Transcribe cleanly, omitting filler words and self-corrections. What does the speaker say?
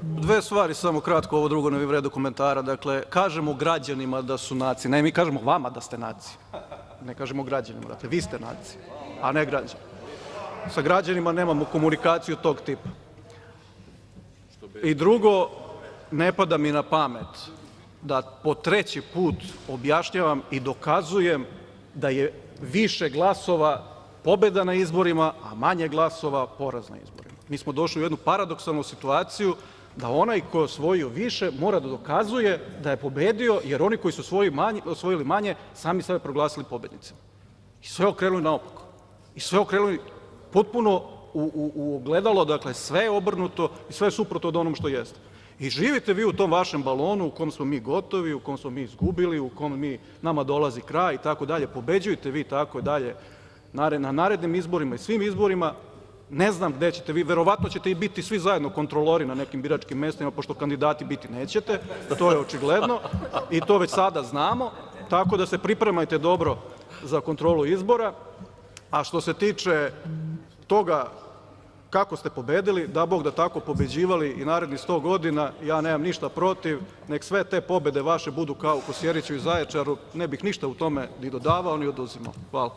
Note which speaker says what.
Speaker 1: Dve stvari samo kratko, ovo drugo ne vredi komentara. Dakle, kažemo građanima da su nacije. Ne, mi kažemo vama da ste nacije. Ne kažemo građanima. Dakle, vi ste nacije, a ne građani. Sa građanima nemamo komunikaciju tog tipa. I drugo, ne pada mi na pamet da po treći put objašnjavam i dokazujem da je više glasova pobeda na izborima, a manje glasova poraz na izborima. Mi smo došli u jednu paradoksalnu situaciju da onaj ko je osvojio više mora da dokazuje da je pobedio, jer oni koji su osvojili manje sami sebe proglasili pobednicima. I sve okrenuli naopako. I sve okrenuli potpuno u ogledalo, dakle sve je obrnuto i sve je suprotno od onom što jeste. I živite vi u tom vašem balonu u kom smo mi gotovi, u kom smo mi izgubili, u kom nama dolazi kraj i tako dalje. Pobeđujte vi tako dalje na narednim izborima i svim izborima. Ne znam gde ćete vi, verovatno ćete i biti svi zajedno kontrolori na nekim biračkim mestima, pošto kandidati biti nećete, to je očigledno i to već sada znamo, tako da se pripremajte dobro za kontrolu izbora. A što se tiče toga kako ste pobedili, da Bog da tako pobeđivali i narednih 100 godina, ja nemam ništa protiv, nek sve te pobede vaše budu kao u Kosjeriću i Zaječaru, ne bih ništa u tome ni dodavao ni oduzimao. Hvala.